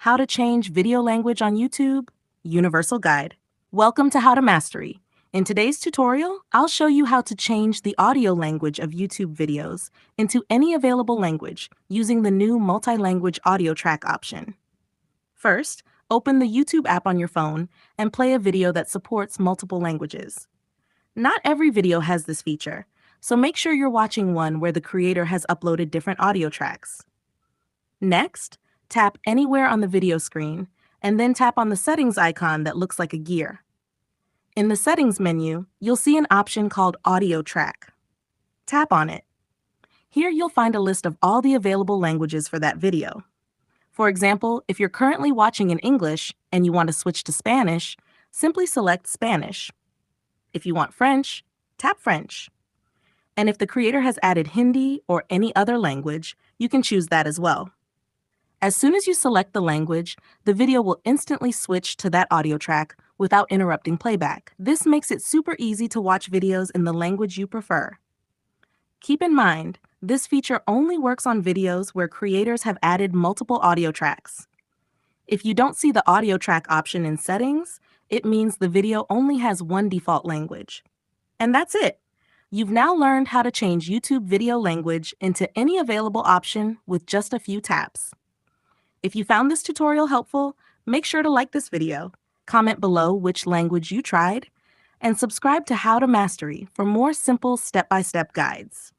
How to Change Video Language on YouTube Universal Guide. Welcome to How to Mastery. In today's tutorial, I'll show you how to change the audio language of YouTube videos into any available language using the new multi-language audio track option. First, open the YouTube app on your phone and play a video that supports multiple languages. Not every video has this feature, so make sure you're watching one where the creator has uploaded different audio tracks. Next, tap anywhere on the video screen, and then tap on the settings icon that looks like a gear. In the settings menu, you'll see an option called Audio Track. Tap on it. Here you'll find a list of all the available languages for that video. For example, if you're currently watching in English and you want to switch to Spanish, simply select Spanish. If you want French, tap French. And if the creator has added Hindi or any other language, you can choose that as well. As soon as you select the language, the video will instantly switch to that audio track without interrupting playback. This makes it super easy to watch videos in the language you prefer. Keep in mind, this feature only works on videos where creators have added multiple audio tracks. If you don't see the audio track option in settings, it means the video only has one default language. And that's it. You've now learned how to change YouTube video language into any available option with just a few taps. If you found this tutorial helpful, make sure to like this video, comment below which language you tried, and subscribe to How to Mastery for more simple step-by-step guides.